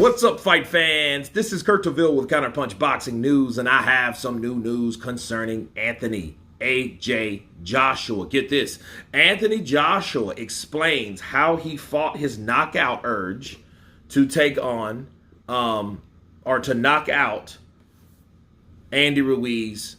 What's up, fight fans? This is Kurt Taville with Counterpunch Boxing News, and I have some new news concerning Anthony A.J. Joshua. Get this. Anthony Joshua explains how he fought his knockout urge to take on, or to knock out Andy Ruiz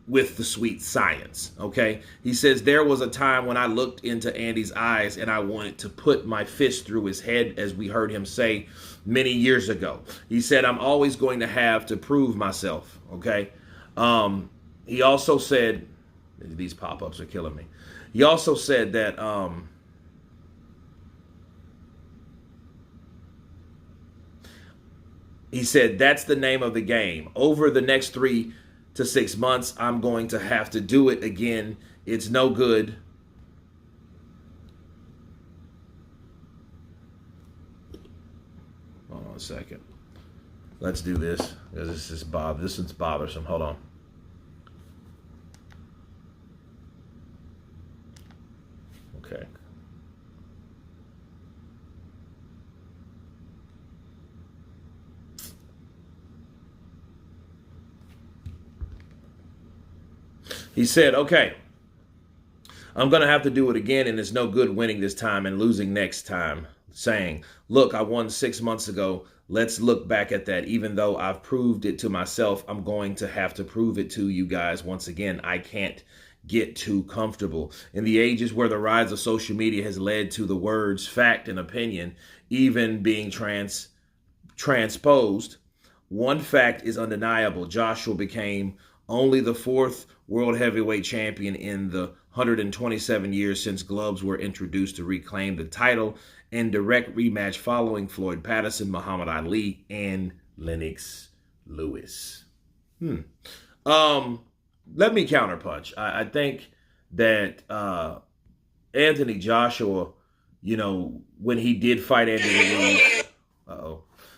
with the sweet science, okay? He says, there was a time when I looked into Andy's eyes and I wanted to put my fist through his head, as we heard him say many years ago. He said, I'm always going to have to prove myself, okay? He also said, these pop-ups are killing me. He also said that, he said, that's the name of the game. Over the next 3 to 6 months, I'm going to have to do it again. It's no good. Hold on a second. Let's do this. This is bothersome. Hold on. Okay. He said, okay, I'm going to have to do it again, and it's no good winning this time and losing next time. Saying, look, I won 6 months ago. Let's look back at that. Even though I've proved it to myself, I'm going to have to prove it to you guys once again. I can't get too comfortable. In the ages where the rise of social media has led to the words fact and opinion even being transposed, one fact is undeniable. Joshua became only the 4th world heavyweight champion in the 127 years since gloves were introduced to reclaim the title and direct rematch following Floyd Patterson, Muhammad Ali, and Lennox Lewis. Let me counterpunch. I think that Anthony Joshua, when he did fight Andy Ruiz,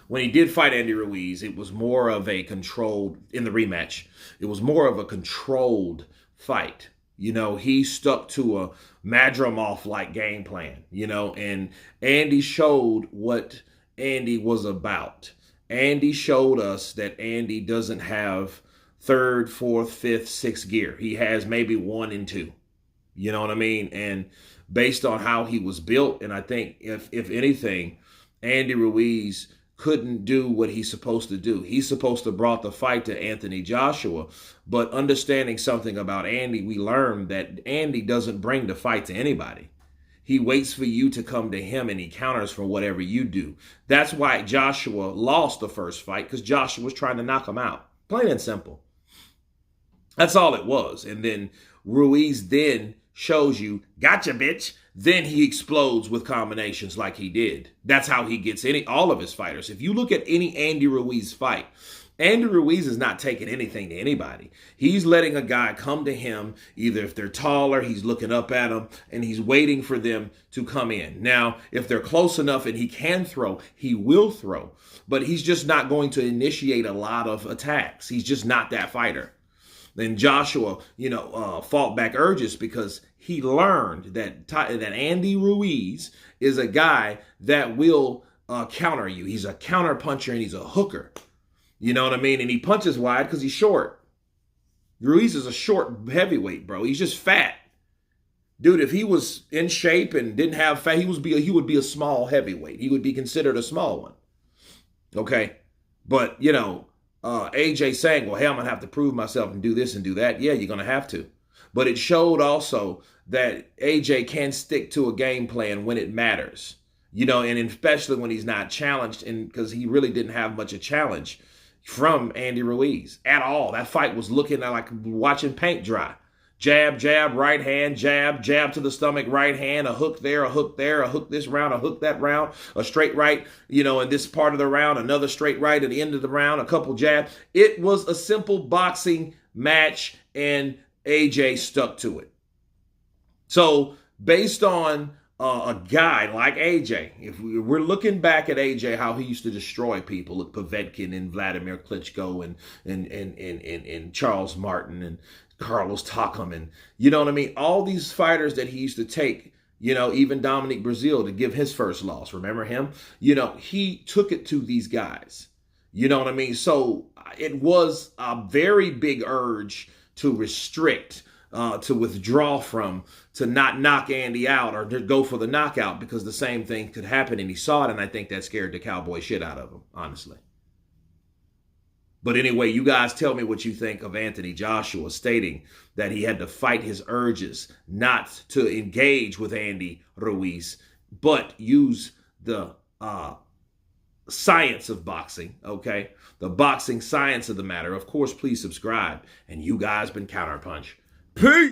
when he did fight Andy Ruiz, it was more of a controlled, in the rematch, it was more of a controlled fight. He stuck to a Madrimov-like game plan, and Andy showed what Andy was about. Andy showed us that Andy doesn't have 3rd, 4th, 5th, 6th gear. He has maybe 1 and 2. You know what I mean? And based on how he was built, and I think if anything, Andy Ruiz couldn't do what he's supposed to do. He's supposed to brought the fight to Anthony Joshua, but understanding something about Andy, we learned that Andy doesn't bring the fight to anybody. He waits for you to come to him and he counters for whatever you do. That's why Joshua lost the first fight, because Joshua was trying to knock him out. Plain and simple. That's all it was. And then Ruiz then shows you, gotcha, bitch. Then he explodes with combinations like he did. That's how he gets all of his fighters. If you look at any Andy Ruiz fight, Andy Ruiz is not taking anything to anybody. He's letting a guy come to him, either if they're taller, he's looking up at them, and he's waiting for them to come in. Now, if they're close enough and he can throw, he will throw. But he's just not going to initiate a lot of attacks. He's just not that fighter. Then Joshua, fought back urges because he learned that Andy Ruiz is a guy that will counter you. He's a counter puncher and he's a hooker. You know what I mean? And he punches wide because he's short. Ruiz is a short heavyweight, bro. He's just fat. Dude, if he was in shape and didn't have fat, he would be a small heavyweight. He would be considered a small one. Okay? But, AJ saying, well, hey, I'm going to have to prove myself and do this and do that. Yeah, you're going to have to. But it showed also that AJ can stick to a game plan when it matters, and especially when he's not challenged, and because he really didn't have much of a challenge from Andy Ruiz at all. That fight was looking like watching paint dry. Jab, jab, right hand, jab, jab to the stomach, right hand, a hook there, a hook there, a hook this round, a hook that round, a straight right, in this part of the round, another straight right at the end of the round, a couple jabs. It was a simple boxing match, and AJ stuck to it. So based on a guy like AJ, if we're looking back at AJ, how he used to destroy people, like Povetkin and Vladimir Klitschko and Charles Martin and Carlos Takam, and all these fighters that he used to take Even Dominic Brazil to give his first loss. Remember him? He took it to these guys. You know what I mean? So it was a very big urge to restrict, to withdraw from, to not knock Andy out or to go for the knockout because the same thing could happen. And he saw it. And I think that scared the cowboy shit out of him, honestly. But anyway, you guys tell me what you think of Anthony Joshua stating that he had to fight his urges not to engage with Andy Ruiz, but use the science of boxing, okay? The boxing science of the matter. Of course, please subscribe. And you guys been Counterpunch. Peace!